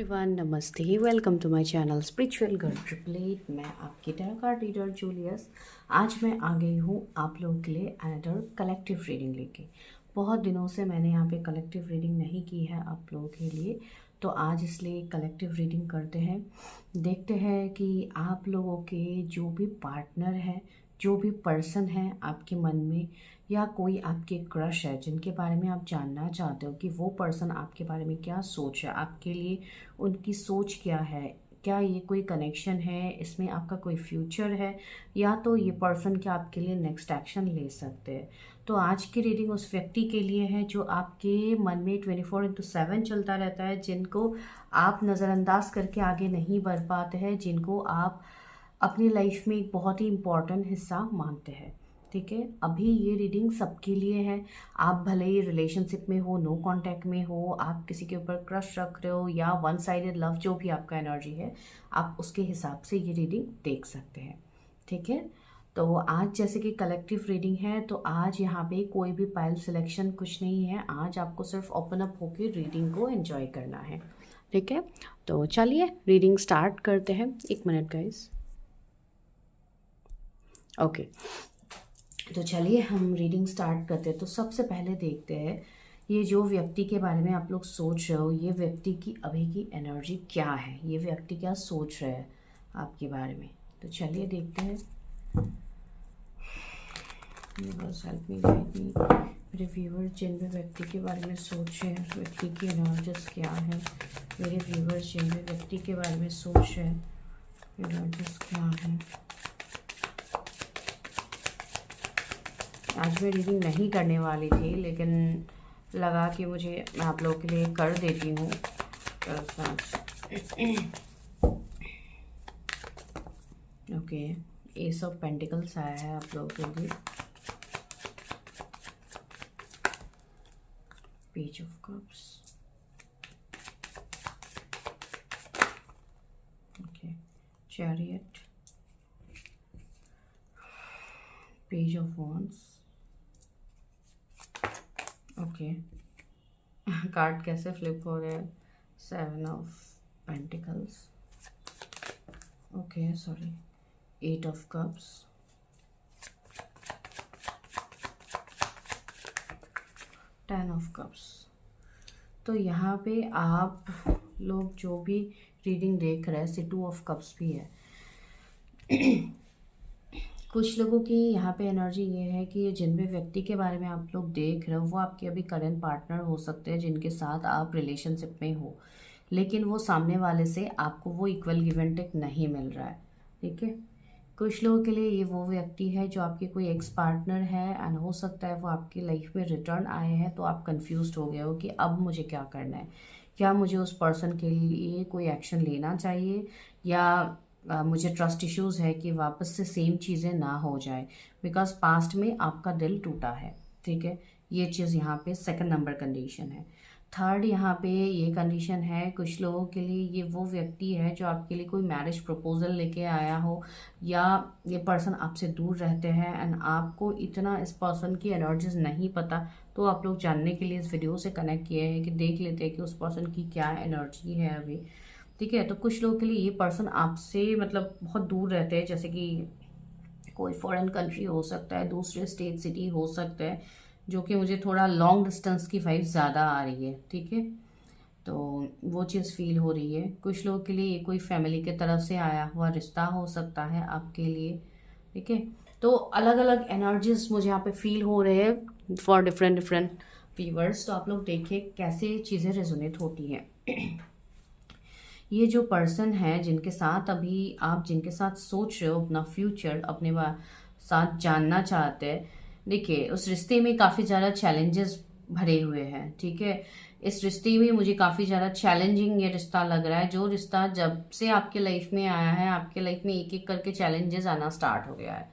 Everyone, नमस्ते। Welcome to my channel spiritual girl triple eight. मैं आपकी टैरो कार्ड रीडर जूलियस। आज मैं आ गई हूँ आप लोगों के लिए अनदर कलेक्टिव रीडिंग लेके। बहुत दिनों से मैंने यहाँ पे कलेक्टिव रीडिंग नहीं की है आप लोगों के लिए, तो आज इसलिए कलेक्टिव रीडिंग करते हैं। देखते हैं कि आप लोगों के जो भी पार्टनर है, जो भी पर्सन है आपके मन में, या कोई आपके क्रश है जिनके बारे में आप जानना चाहते हो कि वो पर्सन आपके बारे में क्या सोच है, आपके लिए उनकी सोच क्या है, क्या ये कोई कनेक्शन है, इसमें आपका कोई फ्यूचर है, या तो ये पर्सन क्या आपके लिए नेक्स्ट एक्शन ले सकते हैं। तो आज की रीडिंग उस व्यक्ति के लिए है जो आपके मन में 24/7 चलता रहता है, जिनको आप नज़रअंदाज करके आगे नहीं बढ़ पाते हैं, जिनको आप अपनी लाइफ में एक बहुत ही इम्पॉर्टेंट हिस्सा मानते हैं। ठीक है, अभी ये रीडिंग सबके लिए है। आप भले ही रिलेशनशिप में हो, नो कांटेक्ट में हो, आप किसी के ऊपर क्रश रख रहे हो, या वन साइडेड लव, जो भी आपका एनर्जी है, आप उसके हिसाब से ये रीडिंग देख सकते हैं। ठीक है, तो आज जैसे कि कलेक्टिव रीडिंग है, तो आज यहाँ पे कोई भी पाइल सिलेक्शन कुछ नहीं है। आज आपको सिर्फ ओपन अप होकर रीडिंग को एंजॉय करना है। ठीक है, तो चलिए रीडिंग स्टार्ट करते हैं। 1 मिनट गाइस। ओके, तो चलिए हम रीडिंग स्टार्ट करते हैं। तो सबसे पहले देखते हैं ये जो व्यक्ति के बारे में आप लोग सोच रहे हो, ये व्यक्ति की अभी की एनर्जी क्या है, ये व्यक्ति क्या सोच रहे हैं आपके बारे में। तो चलिए देखते हैं। हेल्प मी, गाइड मी, मेरे व्यूवर्स जिन भी व्यक्ति के बारे में सोच रहे हैं, व्यक्ति की एनर्जीज क्या है। मेरे व्यूवर्स जिन भी व्यक्ति के बारे में सोच रहे हैं, एनर्जीज क्या है। आज मैं रीडिंग नहीं करने वाली थी, लेकिन लगा कि मैं आप लोगों के लिए कर देती हूँ। ओके, एस ऑफ पेंटिकल्स आया है आप लोगों के लिए। Page of cups, okay, chariot, page of wands. Okay, card कैसे फ्लिप हो रहे हैं। 7 of pentacles, okay sorry, 8 of cups, 10 of cups. तो यहाँ पे आप लोग जो भी रीडिंग देख रहे हैं, 2 ऑफ कप्स भी है। कुछ लोगों की यहाँ पे एनर्जी ये है कि ये जिन भी व्यक्ति के बारे में आप लोग देख रहे हो, वो आपके अभी करंट पार्टनर हो सकते हैं, जिनके साथ आप रिलेशनशिप में हो, लेकिन वो सामने वाले से आपको वो इक्वल गिव एंड टेक नहीं मिल रहा है। ठीक है, कुछ लोगों के लिए ये वो व्यक्ति है जो आपके कोई एक्स पार्टनर है, एंड हो सकता है वो आपकी लाइफ में रिटर्न आए हैं, तो आप कंफ्यूज हो गए हो कि अब मुझे क्या करना है। क्या मुझे उस पर्सन के लिए कोई एक्शन लेना चाहिए, या मुझे ट्रस्ट इश्यूज़ है कि वापस से सेम चीज़ें ना हो जाए, बिकॉज पास्ट में आपका दिल टूटा है। ठीक है, ये चीज़ यहाँ पे सेकंड नंबर कंडीशन है। थर्ड यहाँ पे ये कंडीशन है, कुछ लोगों के लिए ये वो व्यक्ति है जो आपके लिए कोई मैरिज प्रपोजल लेके आया हो, या ये पर्सन आपसे दूर रहते हैं एंड आपको इतना इस पर्सन की एनर्जीज नहीं पता, तो आप लोग जानने के लिए इस वीडियो से कनेक्ट किए हैं कि देख लेते हैं कि उस पर्सन की क्या एनर्जी है अभी। ठीक है, तो कुछ लोगों के लिए ये पर्सन आपसे मतलब बहुत दूर रहते हैं, जैसे कि कोई फॉरेन कंट्री हो सकता है, दूसरे स्टेट सिटी हो सकता है, जो कि मुझे थोड़ा लॉन्ग डिस्टेंस की वाइब ज़्यादा आ रही है। ठीक है, तो वो चीज़ फील हो रही है। कुछ लोगों के लिए ये कोई फैमिली के तरफ से आया हुआ रिश्ता हो सकता है आपके लिए। ठीक है, तो अलग अलग एनर्जीज मुझे यहाँ पे फील हो रहे हैं फॉर डिफरेंट डिफरेंट व्यूअर्स। तो आप लोग देखिए कैसे चीज़ें रेजोनेट होती हैं। ये जो पर्सन है जिनके साथ अभी आप जिनके साथ सोच रहे हो अपना फ्यूचर, अपने साथ जानना चाहते हैं, देखिए उस रिश्ते में काफ़ी ज़्यादा चैलेंजेस भरे हुए हैं। ठीक है, इस रिश्ते में मुझे काफ़ी ज़्यादा चैलेंजिंग ये रिश्ता लग रहा है। जो रिश्ता जब से आपके लाइफ में आया है, आपके लाइफ में एक एक करके चैलेंजेस आना स्टार्ट हो गया है।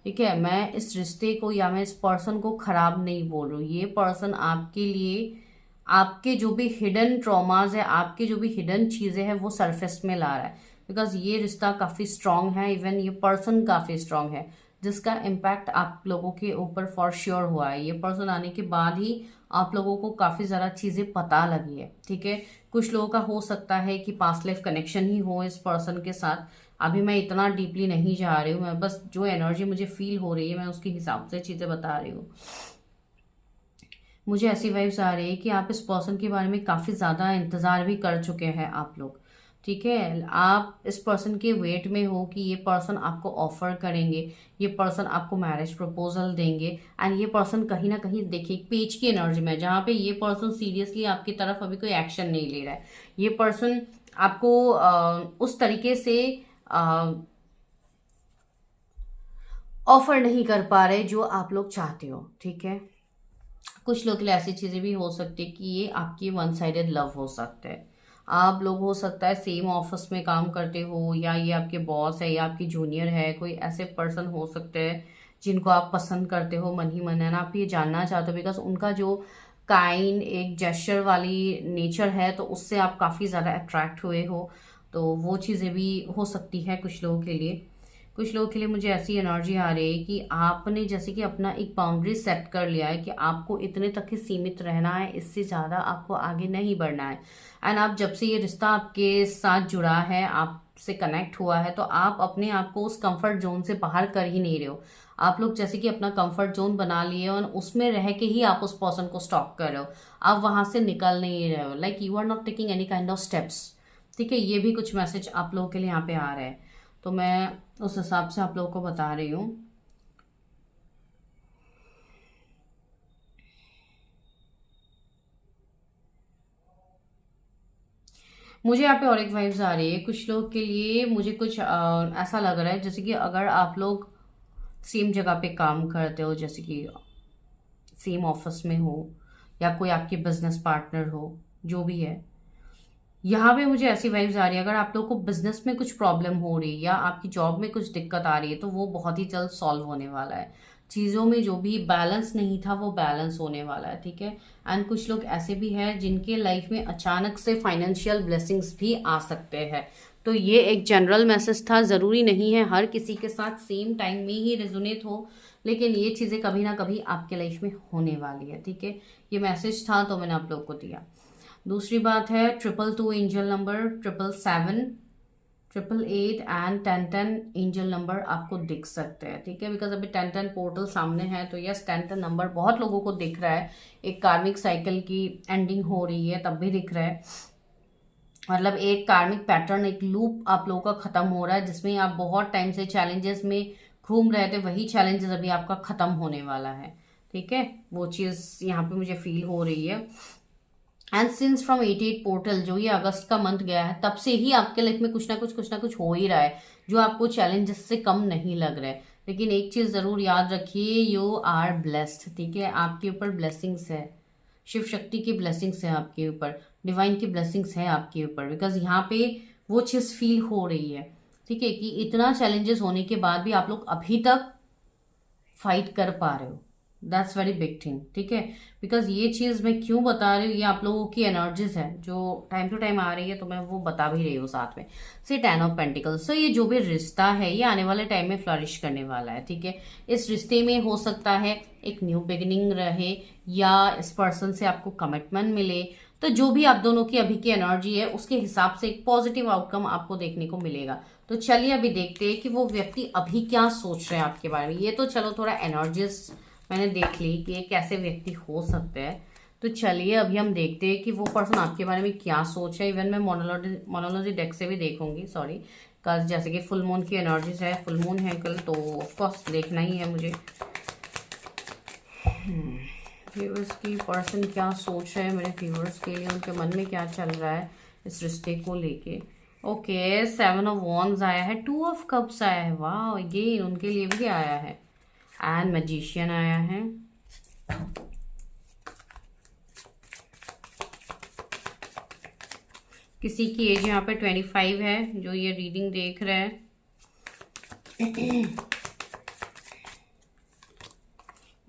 ठीक है, मैं इस रिश्ते को या मैं इस पर्सन को खराब नहीं बोल रही हूँ। ये पर्सन आपके लिए आपके जो भी हिडन ट्रॉमाज है, आपके जो भी हिडन चीज़ें हैं, वो सरफेस में ला रहा है, बिकॉज ये रिश्ता काफ़ी स्ट्रांग है। इवन ये पर्सन काफ़ी स्ट्रांग है, जिसका इम्पैक्ट आप लोगों के ऊपर फॉर श्योर हुआ है। ये पर्सन आने के बाद ही आप लोगों को काफ़ी ज़्यादा चीज़ें पता लगी है, ठीक है। कुछ लोगों का हो सकता है कि पास्ट लाइफ कनेक्शन ही हो इस पर्सन के साथ। अभी मैं इतना डीपली नहीं जा रही हूँ, मैं बस जो एनर्जी मुझे फील हो रही है मैं उसके हिसाब से चीज़ें बता रही हूँ। मुझे ऐसी वाइब्स आ रही है कि आप इस पर्सन के बारे में काफ़ी ज़्यादा इंतज़ार भी कर चुके हैं आप लोग, ठीक है। आप इस पर्सन के वेट में हो कि ये पर्सन आपको ऑफर करेंगे, ये पर्सन आपको मैरिज प्रपोजल देंगे। एंड ये पर्सन कहीं ना कहीं देखिए एक पेज की एनर्जी में, जहाँ पे ये पर्सन सीरियसली आपकी तरफ अभी कोई एक्शन नहीं ले रहा है। ये पर्सन आपको उस तरीके से ऑफर नहीं कर पा रहे जो आप लोग चाहते हो, ठीक है। कुछ लोग के लिए ऐसी चीज़ें भी हो सकती है कि ये आपकी वन साइडेड लव हो सकता है। आप लोग हो सकता है सेम ऑफिस में काम करते हो, या ये आपके बॉस है या आपकी जूनियर है, कोई ऐसे पर्सन हो सकते हैं जिनको आप पसंद करते हो मन ही मन, है ना। आप ये जानना चाहते हो बिकॉज उनका जो काइंड एक जेस्चर वाली नेचर है तो उससे आप काफ़ी ज़्यादा अट्रैक्ट हुए हो। तो वो चीज़ें भी हो सकती है कुछ लोगों के लिए। कुछ लोगों के लिए मुझे ऐसी एनर्जी आ रही है कि आपने जैसे कि अपना एक बाउंड्री सेट कर लिया है कि आपको इतने तक ही सीमित रहना है, इससे ज़्यादा आपको आगे नहीं बढ़ना है। एंड आप जब से ये रिश्ता आपके साथ जुड़ा है, आपसे कनेक्ट हुआ है, तो आप अपने आप को उस कंफर्ट जोन से बाहर कर ही नहीं रहे हो। आप लोग जैसे कि अपना कंफर्ट जोन बना लिए और उसमें रह के ही आप उस पर्सन को स्टॉप कर रहे हो, आप वहां से निकल नहीं रहे हो। Like you are not taking any kind of steps, ठीक है। ये भी कुछ मैसेज आप लोगों के लिए यहाँ पे आ रहा है, तो मैं उस हिसाब से आप लोगों को बता रही हूँ। मुझे यहाँ पे और एक वाइब्स आ रही है कुछ लोग के लिए। मुझे कुछ ऐसा लग रहा है जैसे कि अगर आप लोग सेम जगह पे काम करते हो, जैसे कि सेम ऑफिस में हो या कोई आपके बिजनेस पार्टनर हो, जो भी है, यहाँ पे मुझे ऐसी वाइब्स आ रही है अगर आप लोग को बिजनेस में कुछ प्रॉब्लम हो रही है या आपकी जॉब में कुछ दिक्कत आ रही है तो वो बहुत ही जल्द सॉल्व होने वाला है। चीज़ों में जो भी बैलेंस नहीं था वो बैलेंस होने वाला है, ठीक है। एंड कुछ लोग ऐसे भी हैं जिनके लाइफ में अचानक से फाइनेंशियल ब्लेसिंग्स भी आ सकते हैं। तो ये एक जनरल मैसेज था, ज़रूरी नहीं है हर किसी के साथ सेम टाइम में ही रेजोनेट हो, लेकिन ये चीज़ें कभी ना कभी आपके लाइफ में होने वाली है, ठीक है। ये मैसेज था तो मैंने आप लोग को दिया। दूसरी बात है 222 angel number, 777, 888 and 1010 angel number आपको दिख सकते हैं, ठीक है। बिकॉज अभी 1010 पोर्टल सामने है तो यस 1010 नंबर बहुत लोगों को दिख रहा है। एक कार्मिक साइकिल की एंडिंग हो रही है तब भी दिख रहा है, मतलब एक कार्मिक पैटर्न, एक लूप आप लोगों का खत्म हो रहा है जिसमें आप बहुत टाइम से चैलेंजेस में घूम रहे थे, वही चैलेंजेस अभी आपका खत्म होने वाला है, ठीक है। वो चीज़ यहाँ पे मुझे फील हो रही है। एंड सिंस फ्रॉम 88 पोर्टल, जो ये अगस्त का मंथ गया है तब से ही आपके लाइफ में कुछ ना कुछ हो ही रहा है जो आपको चैलेंजेस से कम नहीं लग रहा है। लेकिन एक चीज जरूर याद रखिए, यू आर ब्लेस्ड, ठीक है। आपके ऊपर ब्लेसिंग्स है, शिव शक्ति की ब्लेसिंग्स है आपके ऊपर, डिवाइन की ब्लेसिंग्स है आपके ऊपर। बिकॉज यहाँ पे वो चीज फील हो रही है, ठीक है, कि इतना चैलेंजेस होने के बाद भी आप लोग अभी तक फाइट कर पा रहे हो। दैट्स वेरी बिग थिंग, ठीक है। बिकॉज ये चीज मैं क्यों बता रही हूँ, ये आप लोगों की एनर्जीज है जो टाइम टू टाइम आ रही है, तो मैं वो बता भी रही हूँ साथ में। सी 10 ऑफ पेंटिकल्स, सो ये जो भी रिश्ता है ये आने वाले टाइम में फ्लरिश करने वाला है, ठीक है। इस रिश्ते में हो सकता है एक न्यू बिगिनिंग रहे या इस पर्सन से आपको कमिटमेंट मिले। तो जो भी आप दोनों की अभी की एनर्जी है उसके हिसाब से एक पॉजिटिव आउटकम आपको देखने को मिलेगा। तो चलिए अभी देखते हैं कि वो व्यक्ति अभी क्या सोच रहे हैं आपके बारे में। ये तो चलो थोड़ा एनर्जीज मैंने देख ली कि ये कैसे व्यक्ति हो सकते हैं। तो चलिए अभी हम देखते हैं कि वो पर्सन आपके बारे में क्या सोच है। इवन मैं मोनोलॉजी डेक से भी देखूंगी, सॉरी, कल जैसे कि फुल मून की एनर्जीज है, फुल मून है कल, तो ऑफकोर्स देखना ही है मुझे। व्यूअर्स की पर्सन क्या सोच रहे हैं मेरे व्यूअर्स के लिए, उनके मन में क्या चल रहा है इस रिश्ते को लेके। ओके, 7 ऑफ वॉन्ड्स आया है, 2 ऑफ कप्स आया है, वाह, अगेन उनके लिए भी आया है, एंड मैजिशियन आया है। किसी की एज यहाँ पे 25 है जो ये रीडिंग देख रहे हैं।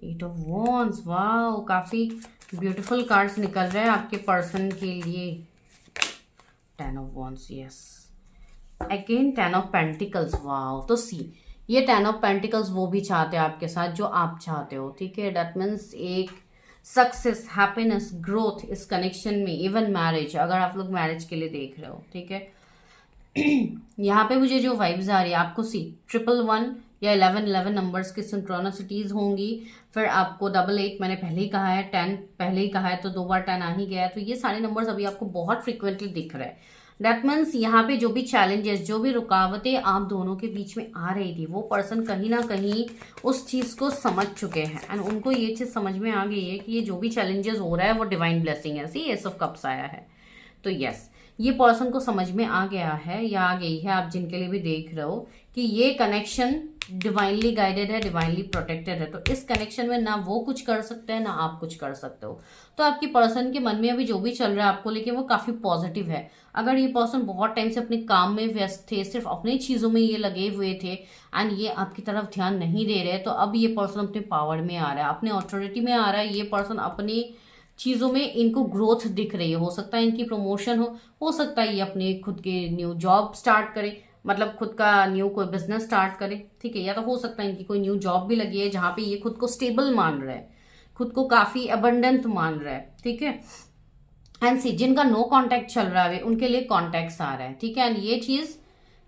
8 ऑफ वॉन्ड्स, वाह, काफी ब्यूटीफुल कार्ड्स निकल रहे हैं आपके पर्सन के लिए। 10 of wands, yes, again 10 of pentacles, वाह। तो सी, ये 10 ऑफ पेंटिकल्स वो भी चाहते हैं आपके साथ जो आप चाहते हो, ठीक है। दैट मीन्स एक सक्सेस, हैप्पीनेस, ग्रोथ इस कनेक्शन में, इवन मैरिज, अगर आप लोग मैरिज के लिए देख रहे हो, ठीक है। यहाँ पे मुझे जो वाइब्स आ रही है, आपको 111 या 11 नंबर्स की सिंक्रोनिसिटीज होंगी। फिर आपको 88 मैंने पहले ही कहा है, 10 पहले ही कहा है, तो 2 बार 10 आ ही गया है। तो ये सारे नंबर्स अभी आपको बहुत फ्रिक्वेंटली दिख रहे हैं। दैट मीन्स यहाँ पे जो भी चैलेंजेस, जो भी रुकावटें आप दोनों के बीच में आ रही थी, वो पर्सन कहीं ना कहीं उस चीज को समझ चुके हैं एंड उनको ये चीज समझ में आ गई है कि ये जो भी चैलेंजेस हो रहा है वो डिवाइन ब्लेसिंग है। सी एस ऑफ कप्स आया है, तो यस, ये पर्सन को समझ में आ गया है या आ गई है, आप जिनके लिए भी देख रहे हो, कि ये कनेक्शन डिवाइनली गाइडेड है, डिवाइनली प्रोटेक्टेड है। तो इस कनेक्शन में ना वो कुछ कर सकते हैं ना आप कुछ कर सकते हो। तो आपकी पर्सन के मन में अभी जो भी चल रहा है आपको लेके, वो काफी पॉजिटिव है। अगर ये पर्सन बहुत टाइम से अपने काम में व्यस्त थे, सिर्फ अपनी चीजों में ये लगे हुए थे एंड ये आपकी तरफ ध्यान नहीं दे रहे, तो अब ये पर्सन अपने पावर में आ रहा है, अपने ऑथोरिटी में आ रहा है। ये पर्सन अपनी चीजों में, इनको ग्रोथ दिख रही है। हो सकता है इनकी प्रमोशन हो सकता है ये अपने खुद के न्यू जॉब स्टार्ट करे, मतलब खुद का न्यू कोई बिजनेस स्टार्ट करे, ठीक है। या तो हो सकता है इनकी कोई न्यू जॉब भी लगी है जहां पे ये खुद को स्टेबल मान रहा है, खुद को काफी अबंडेंट मान रहा है, ठीक है। एंड सी, जिनका नो कांटेक्ट चल रहा है उनके लिए कॉन्टेक्ट आ रहा है, ठीक है। एंड ये चीज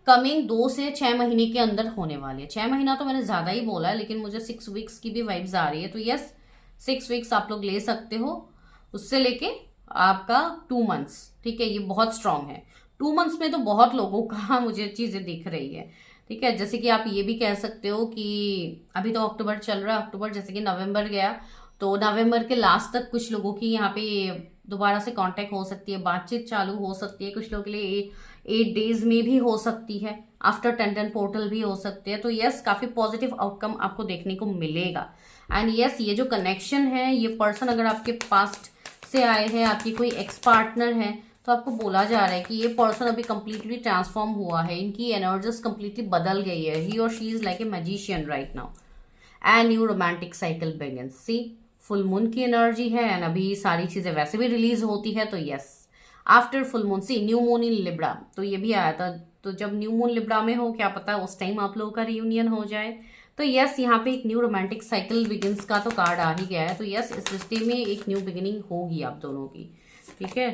कमिंग 2 से 6 महीने के अंदर होने वाली है। 6 महीना तो मैंने ज्यादा ही बोला है, लेकिन मुझे 6 वीक्स की भी वाइब्स आ रही है। तो यस, 6 वीक्स आप लोग ले सकते हो, उससे लेके आपका 2 मंथ्स, ठीक है। ये बहुत स्ट्रांग है। 2 मंथ्स में तो बहुत लोगों का मुझे चीजें दिख रही है, ठीक है। जैसे कि आप ये भी कह सकते हो कि अभी तो अक्टूबर चल रहा है, अक्टूबर जैसे कि नवंबर गया, तो नवंबर के लास्ट तक कुछ लोगों की यहाँ पे दोबारा से कांटेक्ट हो सकती है, बातचीत चालू हो सकती है। कुछ लोगों के लिए 8 डेज में भी हो सकती है, आफ्टर 10 पोर्टल भी हो सकते हैं। तो यस, काफी पॉजिटिव आउटकम आपको देखने को मिलेगा। एंड यस, ये जो कनेक्शन है, ये पर्सन अगर आपके पास्ट से आए हैं, आपकी कोई एक्स पार्टनर है, तो आपको बोला जा रहा है कि ये पर्सन अभी कंप्लीटली ट्रांसफॉर्म हुआ है, इनकी एनर्जीज कंप्लीटली बदल गई है। ही और she is like a magician right now and new romantic cycle begins. See, full moon की एनर्जी है एंड अभी सारी चीजें वैसे भी रिलीज होती है। तो yes, after full moon, see new moon in Libra, तो ये भी आया था। तो जब न्यू मून लिब्रा में हो, क्या पता उस टाइम आप लोगों का रियूनियन हो जाए। तो यस, यहाँ पे एक न्यू रोमांटिक साइकिल बिगिंस का तो कार्ड आ ही गया है। तो यस, इस रिश्ते में एक न्यू बिगिनिंग होगी आप दोनों की, ठीक है।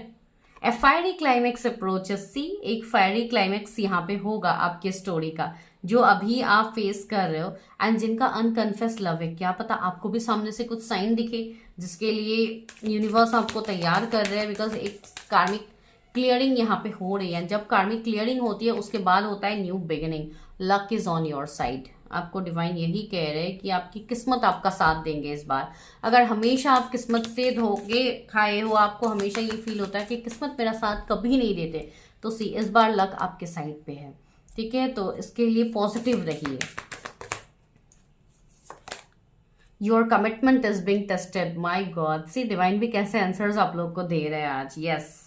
ए फायरी क्लाइमेक्स अप्रोचेस, सी एक फायरी क्लाइमेक्स यहाँ पे होगा आपके स्टोरी का, जो अभी आप फेस कर रहे हो। एंड जिनका अनकन्फेस लव है, क्या पता आपको भी सामने से कुछ साइन दिखे जिसके लिए यूनिवर्स आपको तैयार कर रहे हैं, बिकॉज एक कार्मिक क्लियरिंग यहाँ पे हो रही है। जब कार्मिक क्लियरिंग होती है उसके बाद होता है new beginning. Luck is on your side. आपको डिवाइन यही कह रहे हैं कि आपकी किस्मत आपका साथ देंगे इस बार। अगर हमेशा आप किस्मत से धोखे खाए हो, आपको हमेशा ये फील होता है कि किस्मत मेरा साथ कभी नहीं देते, तो सी इस बार लक आपके साइड पे है, ठीक है। तो इसके लिए पॉजिटिव रहिए। Your commitment is being tested, my God. See, divine भी कैसे आंसर्स आप लोग को दे रहे हैं आज। यस,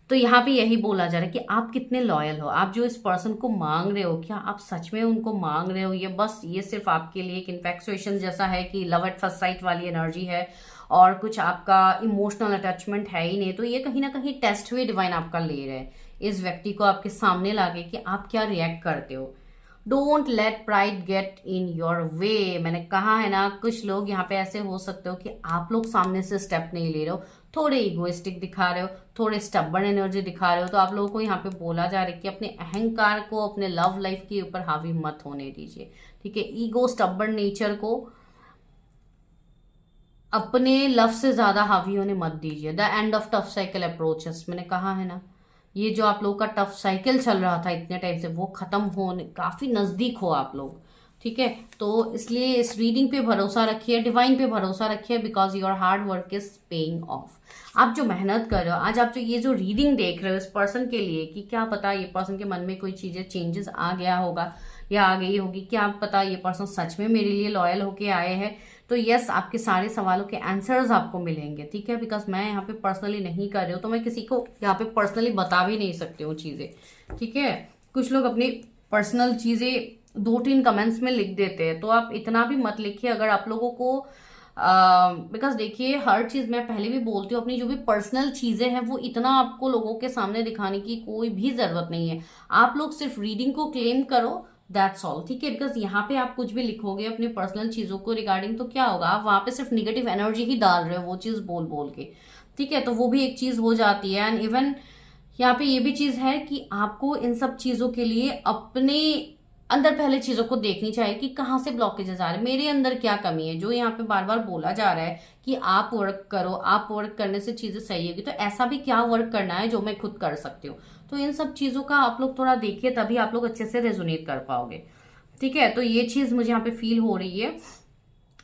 तो यहाँ पे यही बोला जा रहा है कि आप कितने लॉयल हो, आप जो इस पर्सन को मांग रहे हो, क्या आप सच में उनको मांग रहे हो। ये बस, ये सिर्फ आपके लिए एक इन्फेक्चुएशन जैसा है कि लव एट फर्स्ट साइट वाली एनर्जी है और कुछ आपका इमोशनल अटैचमेंट है ही नहीं। तो ये कहीं ना कहीं टेस्ट हुए डिवाइन आपका ले रहे हैं इस व्यक्ति को आपके सामने लाके कि आप क्या रिएक्ट करते हो। Don't let pride get in your way. मैंने कहा है ना, कुछ लोग यहाँ पे ऐसे हो सकते हो कि आप लोग सामने से स्टेप नहीं ले रहे हो, थोड़े इगोइस्टिक दिखा रहे हो, थोड़े स्टबर्न एनर्जी दिखा रहे हो। तो आप लोगों को यहाँ पे बोला जा रहा है कि अपने अहंकार को अपने लव लाइफ के ऊपर हावी मत होने दीजिए, ठीक है। ईगो, स्टबर्न नेचर को अपने लव से ज्यादा हावी होने मत दीजिए। The end of tough cycle approaches, मैंने कहा है ना, ये जो आप लोगों का टफ साइकिल चल रहा था इतने टाइम से, वो खत्म होने काफी नजदीक हो आप लोग, ठीक है। तो इसलिए इस रीडिंग पे भरोसा रखिए, डिवाइन पे भरोसा रखिए, because your hard work is paying off. आप जो मेहनत कर रहे हो आज, आप जो ये जो रीडिंग देख रहे हो इस पर्सन के लिए, कि क्या पता ये पर्सन के मन में कोई चीजें चेंजेस आ गया होगा या आ गई होगी, क्या पता ये पर्सन सच में मेरे लिए लॉयल होके आए हैं। तो यस, आपके सारे सवालों के आंसर्स आपको मिलेंगे, ठीक है। बिकॉज मैं यहाँ पे पर्सनली नहीं कर रही हूँ, तो मैं किसी को यहाँ पे पर्सनली बता भी नहीं सकती हूँ चीजें, ठीक है। कुछ लोग अपनी पर्सनल चीजें 2-3 कमेंट्स में लिख देते हैं, तो आप इतना भी मत लिखिए अगर आप लोगों को बिकॉज देखिए, हर चीज मैं पहले भी बोलती हूँ, अपनी जो भी पर्सनल चीजें हैं वो इतना आपको लोगों के सामने दिखाने की कोई भी जरूरत नहीं है। आप लोग सिर्फ रीडिंग को क्लेम करो, दैट्स ऑल, ठीक है। बिकॉज यहाँ पे आप कुछ भी लिखोगे अपनी पर्सनल चीजों को रिगार्डिंग, तो क्या होगा, आप वहां पे सिर्फ निगेटिव एनर्जी ही डाल रहे हो वो चीज बोल बोल के, ठीक है। तो वो भी एक चीज हो जाती है। एंड इवन यहाँ पे ये भी चीज है कि आपको इन सब चीजों के लिए अपने अंदर पहले चीजों को देखनी चाहिए कि कहाँ से ब्लॉकेजेस आ रहे हैं, मेरे अंदर क्या कमी है, जो यहाँ पे बार बार बोला जा रहा है कि आप वर्क करो, आप वर्क करने से चीजें सही होगी, तो ऐसा भी क्या वर्क करना है जो मैं खुद कर सकती हूँ। तो इन सब चीजों का आप लोग थोड़ा देखिए, तभी आप लोग अच्छे से रेजोनेट कर पाओगे, ठीक है। तो ये चीज मुझे यहाँ पे फील हो रही है।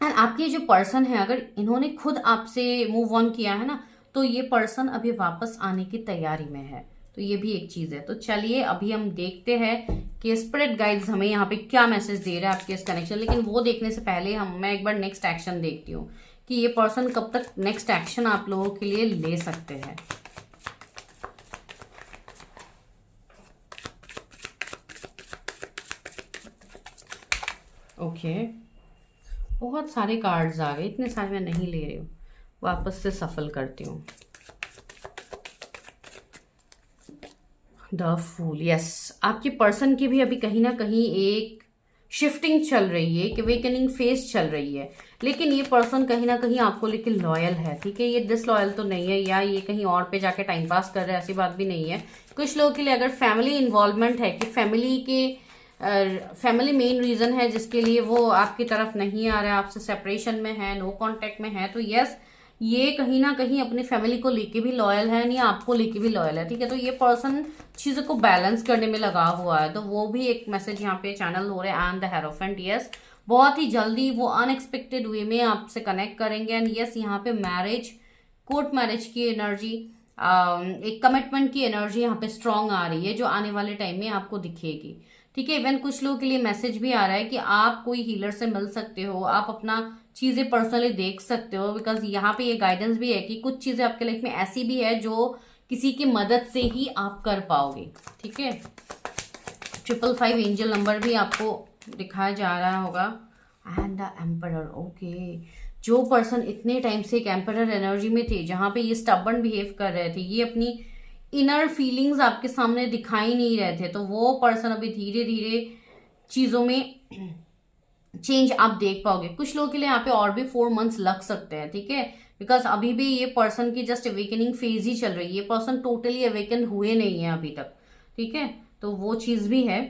एंड आपके जो पर्सन है, अगर इन्होंने खुद आपसे मूव ऑन किया है ना, तो ये पर्सन अभी वापस आने की तैयारी में है, तो ये भी एक चीज है। तो चलिए अभी हम देखते हैं कि स्पिरिट गाइड्स हमें यहाँ पे क्या मैसेज दे रहा है आपके इस मैं लेकिन वो देखने से पहले मैं एक बार नेक्स्ट एक्शन देखती हूँ कि ये पर्सन कब तक नेक्स्ट एक्शन आप लोगों के लिए ले सकते हैं। ओके, बहुत सारे कार्ड्स आ गए, इतने सारे मैं नहीं ले रही हूँ, वापस से सफल करती हूँ। द फूल, यस, आपके पर्सन की भी अभी कहीं ना कहीं एक शिफ्टिंग चल रही है, एक अवेकनिंग फेज चल रही है, लेकिन ये पर्सन कहीं ना कहीं आपको लेके लॉयल है, ठीक है। ये डिसलॉयल तो नहीं है, या ये कहीं और पे जाके टाइम पास कर रहा है, ऐसी बात भी नहीं है। कुछ लोगों के लिए अगर फैमिली इन्वॉल्वमेंट है, कि फैमिली मेन रीजन है जिसके लिए वो आपकी तरफ नहीं आ रहा है, आपसे सेपरेशन में है, नो कांटेक्ट में है, तो यस, ये कहीं ना कहीं अपनी फैमिली को लेके भी लॉयल है, या आपको लेके भी लॉयल है, ठीक है। तो ये पर्सन चीजों को बैलेंस करने में लगा हुआ है, तो वो भी एक मैसेज यहाँ पे चैनल हो रहा है। एंड द हेरोफेंट, यस, बहुत ही जल्दी वो अनएक्सपेक्टेड वे में आपसे कनेक्ट करेंगे। एंड यस, यहाँ पे मैरिज, कोर्ट मैरिज की एनर्जी, एक कमिटमेंट की एनर्जी यहाँ पे स्ट्रांग आ रही है, जो आने वाले टाइम में आपको दिखेगी, ठीक है। इवन कुछ लोगों के लिए मैसेज भी आ रहा है कि आप कोई हीलर से मिल सकते हो, आप अपना चीजें पर्सनली देख सकते हो, बिकॉज यहाँ पे ये गाइडेंस भी है कि कुछ चीजें आपके लाइफ में ऐसी भी है जो किसी की मदद से ही आप कर पाओगे, ठीक है। 555 एंजल नंबर भी आपको दिखाया जा रहा होगा। एंड द एम्परर, ओके, जो पर्सन इतने टाइम से एक एम्परर एनर्जी में थे, जहां पे ये स्टबर्न बिहेव कर रहे थे, ये अपनी इनर फीलिंग्स आपके सामने दिखाई नहीं रहे थे, तो वो पर्सन अभी धीरे धीरे चीजों में चेंज आप देख पाओगे। कुछ लोगों के लिए यहाँ पे और भी 4 मंथ्स लग सकते हैं, ठीक है, बिकॉज अभी भी ये पर्सन की जस्ट अवेकनिंग फेज ही चल रही है, ये पर्सन टोटली अवेकन हुए नहीं है अभी तक, ठीक है। तो वो चीज भी है।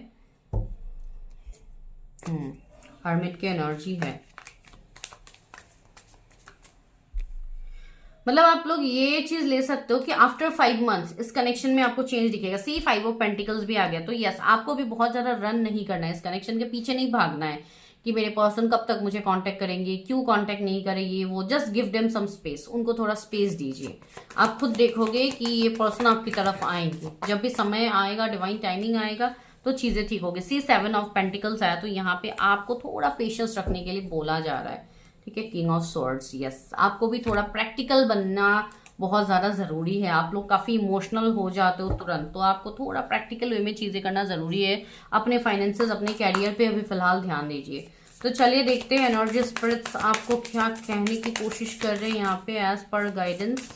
हर्मिट की एनर्जी है, मतलब आप लोग ये चीज ले सकते हो कि आफ्टर 5 मंथ्स इस कनेक्शन में आपको चेंज दिखेगा। सी 5 ऑफ पेंटिकल्स भी आ गया, तो यस, आपको भी बहुत ज्यादा रन नहीं करना है, इस कनेक्शन के पीछे नहीं भागना है कि मेरे पर्सन कब तक मुझे कांटेक्ट करेंगे, क्यों कांटेक्ट नहीं करेंगे, वो just give them some space, उनको थोड़ा स्पेस दीजिए। आप खुद देखोगे कि ये पर्सन आपकी तरफ आएंगे, जब भी समय आएगा, डिवाइन टाइमिंग आएगा, तो चीजें ठीक होगी। सी 7 ऑफ पेंटिकल्स आया, तो यहाँ पे आपको थोड़ा पेशेंस रखने के लिए बोला जा रहा है, ठीक है। किंग ऑफ स्वॉर्ड्स, यस, आपको भी थोड़ा प्रैक्टिकल बनना बहुत ज्यादा जरूरी है। आप लोग काफी इमोशनल हो जाते हो तुरंत, तो आपको थोड़ा प्रैक्टिकल वे में चीजें करना जरूरी है। अपने फाइनेंसेस, अपने कैरियर पे अभी फिलहाल ध्यान दीजिए। तो चलिए देखते हैं एनर्जी स्पिरिट्स आपको क्या कहने की कोशिश कर रहे हैं यहाँ पे एज पर guidance.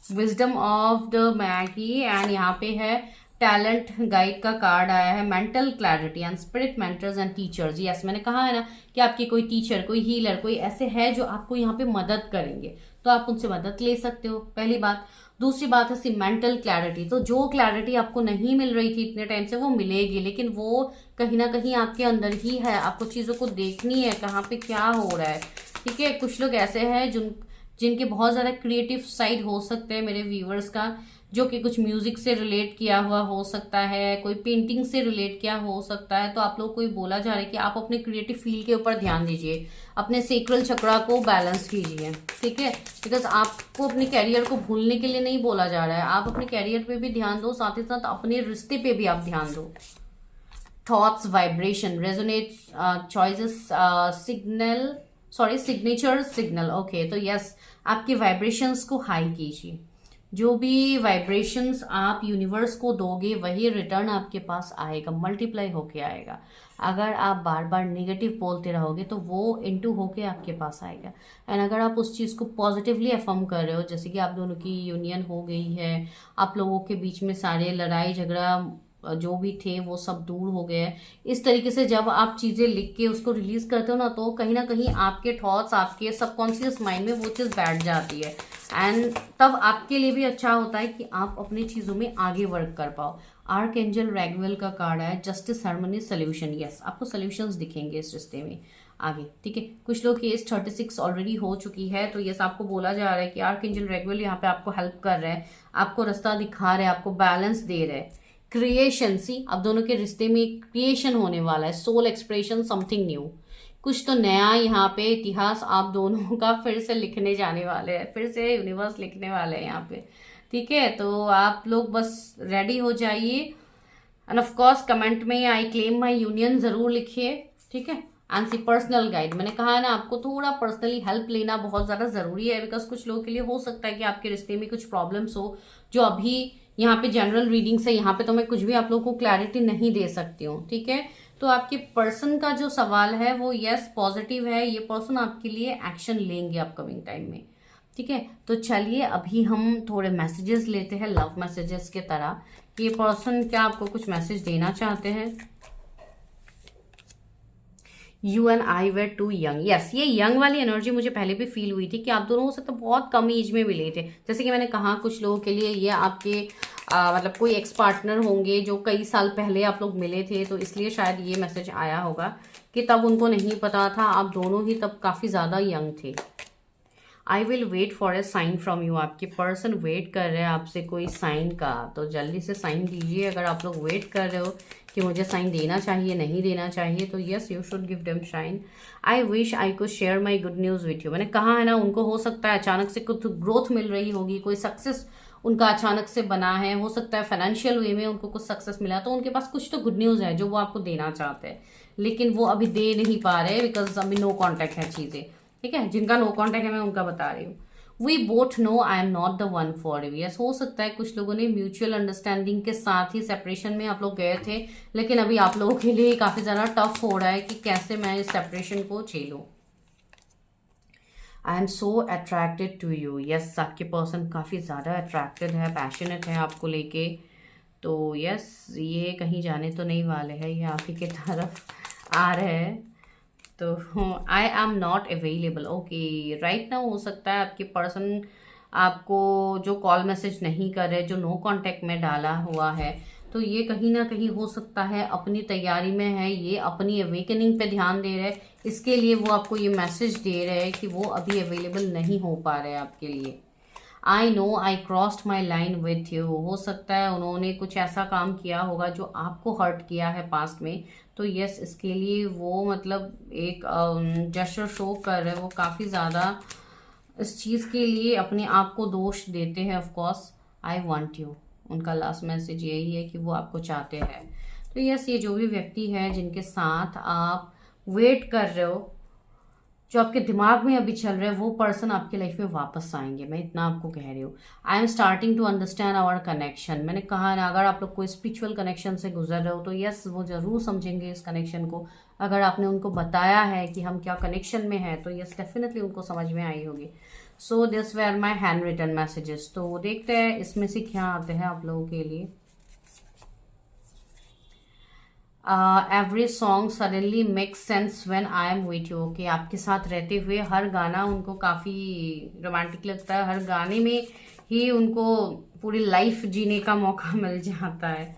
Wisdom of the magi, and यहाँ पे है टैलेंट गाइड का कार्ड आया है, mental clarity and spirit mentors and teachers. Yes, मैंने कहा है ना कि आपकी कोई टीचर, कोई हीलर, कोई ऐसे है जो आपको यहाँ पे मदद करेंगे, तो आप उनसे मदद ले सकते हो, पहली बात। दूसरी बात है सी मेंटल क्लैरिटी, तो जो क्लैरिटी आपको नहीं मिल रही थी इतने टाइम से, वो मिलेगी, लेकिन वो कहीं ना कहीं आपके अंदर ही है, आपको चीजों को देखनी है कहाँ पे क्या हो रहा है, ठीक है। कुछ लोग ऐसे हैं जिनके बहुत ज्यादा क्रिएटिव साइड हो सकते हैं मेरे व्यूअर्स का, जो कि कुछ म्यूजिक से रिलेट किया हुआ हो सकता है, कोई पेंटिंग से रिलेट किया हो सकता है। तो आप लोग को ही बोला जा रहा है कि आप अपने क्रिएटिव फील्ड के ऊपर ध्यान दीजिए, अपने सेक्रल चक्रा को बैलेंस कीजिए, ठीक है। बिकॉज आपको अपने कैरियर को भूलने के लिए नहीं बोला जा रहा है, आप अपने कैरियर पे भी ध्यान दो, साथ ही साथ अपने रिश्ते पे भी आप ध्यान दो। Thoughts, vibration, resonate, choices, signature signal, okay. तो यस, आपके वाइब्रेशंस को हाई कीजिए, जो भी वाइब्रेशंस आप यूनिवर्स को दोगे वही रिटर्न आपके पास आएगा, मल्टीप्लाई होके आएगा। अगर आप बार बार नेगेटिव बोलते रहोगे तो वो इनटू होके आपके पास आएगा। एंड अगर आप उस चीज़ को पॉजिटिवली अफर्म कर रहे हो, जैसे कि आप दोनों की यूनियन हो गई है, आप लोगों के बीच में सारे लड़ाई झगड़ा जो भी थे वो सब दूर हो गए, इस तरीके से जब आप चीज़ें लिख के उसको रिलीज करते हो ना ना कहीं आपके थॉट्स, आपके सबकॉन्शियस माइंड में वो चीज़ बैठ जाती है। एंड तब आपके लिए भी अच्छा होता है कि आप अपनी चीज़ों में आगे वर्क कर पाओ। आर्क एंजल रैगवेल का कार्ड है जस्टिस, हार्मनी, सोल्यूशन। यस, आपको सोल्यूशंस दिखेंगे इस रिश्ते में आगे, ठीक है। कुछ लोग की एज 36 ऑलरेडी हो चुकी है, तो यस आपको बोला जा रहा है कि आर्क एंजल रैगवेल यहाँ पे आपको हेल्प कर रहा है, आपको रास्ता दिखा रहा है, आपको बैलेंस दे रहा है। क्रिएशन, सी अब दोनों के रिश्ते में एक क्रिएशन होने वाला है, सोल एक्सप्रेशन, समथिंग न्यू, कुछ तो नया यहाँ पे इतिहास आप दोनों का फिर से लिखने जाने वाले हैं, फिर से यूनिवर्स लिखने वाले हैं यहाँ पे, ठीक है। तो आप लोग बस रेडी हो जाइए। एंड ऑफ कोर्स कमेंट में आई क्लेम माई यूनियन जरूर लिखिए, ठीक है। एंड सी पर्सनल गाइड, मैंने कहा है ना आपको थोड़ा पर्सनली हेल्प लेना बहुत ज़्यादा ज़रूरी है, बिकॉज कुछ लोगों के लिए हो सकता है कि आपके रिश्ते में कुछ प्रॉब्लम्स हो जो अभी यहाँ पे जनरल रीडिंग से यहाँ पे तो मैं कुछ भी आप लोगों को क्लैरिटी नहीं दे सकती हूँ, ठीक है। तो आपके पर्सन का जो सवाल है वो यस पॉजिटिव है, ये पर्सन आपके लिए एक्शन लेंगे अपकमिंग टाइम में, ठीक है। तो चलिए अभी हम थोड़े मैसेजेस लेते हैं लव मैसेजेस के तरह, ये पर्सन क्या आपको कुछ मैसेज देना चाहते हैं। You and I were too young, yes ये यंग वाली एनर्जी मुझे पहले भी फील हुई थी कि आप दोनों हो सकता है बहुत कम एज में मिले थे। जैसे कि मैंने कहा कुछ लोगों के लिए ये आपके मतलब कोई एक्स पार्टनर होंगे जो कई साल पहले आप लोग मिले थे, तो इसलिए शायद ये मैसेज आया होगा कि तब उनको नहीं पता था, आप दोनों ही तब काफ़ी ज़्यादा यंग थे। I will wait for a sign from you, आपके पर्सन वेट कर रहे हैं आपसे कोई साइन का, तो जल्दी से साइन दीजिए। अगर आप लोग वेट कर रहे हो कि मुझे साइन देना चाहिए नहीं देना चाहिए, तो yes you should give them sign. I wish I could share my good news with you, मैंने कहा है ना उनको हो सकता है अचानक से कुछ ग्रोथ मिल रही होगी, कोई सक्सेस उनका अचानक से बना है, हो सकता है फाइनेंशियल वे में उनको कुछ सक्सेस मिला, तो उनके पास कुछ तो गुड न्यूज़ है जो वो आपको देना चाहते हैं, लेकिन वो अभी दे नहीं पा रहे बिकॉज अभी नो कॉन्टैक्ट है चीज़ें, ठीक है। जिनका नो कॉन्टैक्ट है मैं उनका बता रही हूँ। We both know I am not the one for you, yes हो सकता है कुछ लोगों ने म्यूचुअल अंडरस्टैंडिंग के साथ ही सेपरेशन में आप लोग गए थे, लेकिन अभी आप लोगों के लिए काफ़ी ज़्यादा टफ हो रहा है कि कैसे मैं इस सेपरेशन को झेलूँ। I am so attracted to you, yes आपके पर्सन काफ़ी ज़्यादा अट्रैक्टेड है, पैशनेट है आपको लेके, तो यस ये कहीं जाने तो नहीं वाले हैं, ये आप ही के तरफ आ रहे हैं। तो आई am not available, okay right now हो सकता है आपके पर्सन आपको जो कॉल मैसेज नहीं कर रहे, जो नो कांटेक्ट में डाला हुआ है, तो ये कहीं ना कहीं हो सकता है अपनी तैयारी में है, ये अपनी अवेकनिंग पे ध्यान दे रहे हैं, इसके लिए वो आपको ये मैसेज दे रहे हैं कि वो अभी अवेलेबल नहीं हो पा रहे हैं आपके लिए। I know I crossed my line with you, हो सकता है उन्होंने कुछ ऐसा काम किया होगा जो आपको हर्ट किया है पास्ट में, तो यस इसके लिए वो मतलब एक जेस्चर शो कर रहे हैं, वो काफ़ी ज़्यादा इस चीज़ के लिए अपने आप को दोष देते हैं। Of course I want you, उनका लास्ट मैसेज यही है कि वो आपको चाहते हैं। तो यस ये जो भी व्यक्ति है जिनके साथ आप वेट कर रहे हो, जो आपके दिमाग में अभी चल रहा है, वो पर्सन आपकी लाइफ में वापस आएंगे, मैं इतना आपको कह रही हूँ। I am starting to understand our connection, मैंने कहा ना अगर आप लोग कोई स्पिरिचुअल कनेक्शन से गुजर रहे हो तो यस वो ज़रूर समझेंगे इस कनेक्शन को। अगर आपने उनको बताया है कि हम क्या कनेक्शन में हैं, तो यस डेफिनेटली उनको समझ में आई होगी। So this were my hand written messages, तो देखते हैं इसमें से क्या आते हैं आप लोगों के लिए। Every song suddenly make sense when I am with you, okay आपके साथ रहते हुए हर गाना उनको काफ़ी रोमांटिक लगता है, हर गाने में ही उनको पूरी लाइफ जीने का मौका मिल जाता है।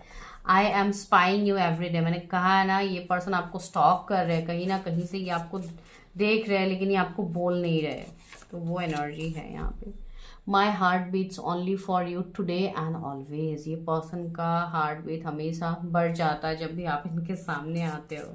I am spying you every day, मैंने कहा है ना ये पर्सन आपको स्टॉक कर रहे हैं, कहीं ना कहीं से ये आपको देख रहे हैं लेकिन ये आपको बोल नहीं रहे, तो वो एनर्जी है यहाँ पे। My heart beats only for you today and always, ये पर्सन का हार्ट बीट हमेशा बढ़ जाता है जब भी आप इनके सामने आते हो,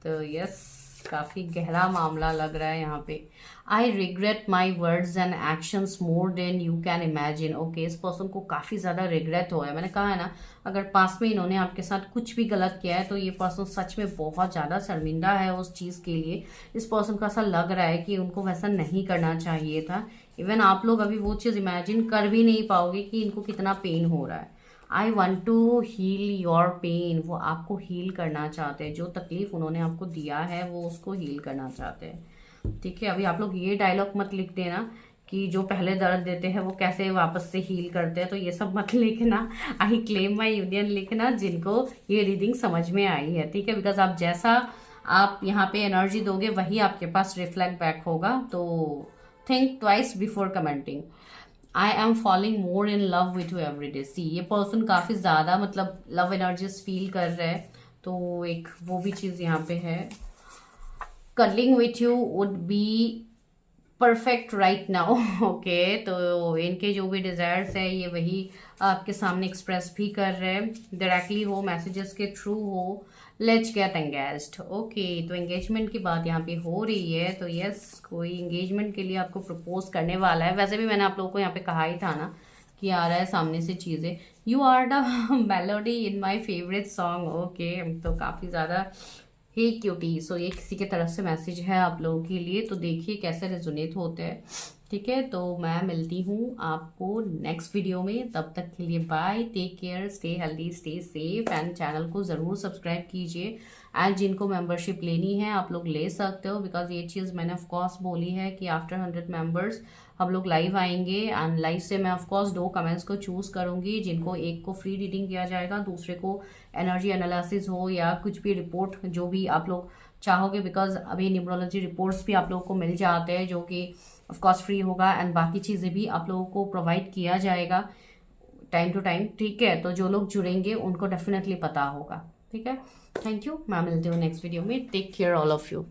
तो यस काफ़ी गहरा मामला लग रहा है यहाँ पे। I regret my words and actions more than you can imagine, okay इस पर्सन को काफ़ी ज़्यादा रिग्रेट हो है, मैंने कहा है ना अगर पास में इन्होंने आपके साथ कुछ भी गलत किया है तो ये पर्सन सच में बहुत ज़्यादा शर्मिंदा है उस चीज़ के लिए। इस पर्सन का ऐसा लग रहा है कि उनको वैसा नहीं करना चाहिए था, इवन आप लोग अभी वो चीज़ इमेजिन कर भी नहीं पाओगे कि इनको कितना पेन हो रहा है। I want to heal your pain, वो आपको हील करना चाहते हैं, जो तकलीफ उन्होंने आपको दिया है वो उसको हील करना चाहते हैं। ठीक है, अभी आप लोग ये डायलॉग मत लिख देना कि जो पहले दर्द देते हैं वो कैसे वापस से हील करते हैं, तो ये सब मत लिखना। आई क्लेम माई यूनियन लिखना जिनको ये रीडिंग समझ में आई है। ठीक है, बिकॉज आप जैसा आप यहाँ पे एनर्जी दोगे वही आपके पास रिफ्लेक्ट बैक होगा। तो think twice before commenting. I am falling more in love with you every day. See, ये पर्सन काफ़ी ज़्यादा मतलब लव एनर्जीज फील कर रहे हैं, तो एक वो भी चीज़ यहाँ पे है। Curling with you would be perfect right now. Okay, तो इनके जो भी डिज़ायर्स है ये वही आपके सामने एक्सप्रेस भी कर रहे हैं, डायरेक्टली हो, मैसेजेस के थ्रू हो। Let's get engaged. ओके, तो एंगेजमेंट की बात यहाँ पे हो रही है, तो यस, कोई एंगेजमेंट के लिए आपको प्रपोज करने वाला है। वैसे भी मैंने आप लोगों को यहाँ पे कहा ही था ना कि आ रहा है सामने से चीज़ें। You are the melody in my favourite song. Okay, तो काफ़ी ज़्यादा हे क्यूटी। सो ये किसी के तरफ से मैसेज है आप लोगों के लिए, तो देखिए कैसे रेजोनेट होते हैं। ठीक है, तो मैं मिलती हूँ आपको नेक्स्ट वीडियो में, तब तक के लिए bye, take care, stay healthy, stay safe, and channel को ज़रूर सब्सक्राइब कीजिए। एंड जिनको मेंबरशिप लेनी है आप लोग ले सकते हो, बिकॉज ये चीज़ मैंने ऑफकोर्स बोली है कि आफ्टर 100 मेंबर्स हम लोग लाइव आएंगे, एंड लाइव से मैं ऑफकोर्स 2 कमेंट्स को चूज़ करूंगी, जिनको एक को फ्री रीडिंग किया जाएगा, दूसरे को एनर्जी एनालिसिस हो या कुछ भी रिपोर्ट जो भी आप लोग चाहोगे, बिकॉज अभी न्यूमरोलॉजी रिपोर्ट्स भी आप लोगों को मिल जाते हैं जो कि ऑफकोर्स फ्री होगा, एंड बाकी चीज़ें भी आप लोगों को प्रोवाइड किया जाएगा टाइम टू टाइम। ठीक है, तो जो लोग जुड़ेंगे उनको डेफिनेटली पता होगा। ठीक है, थैंक यू, मैं मिलती हूँ नेक्स्ट वीडियो में। Take care all of you.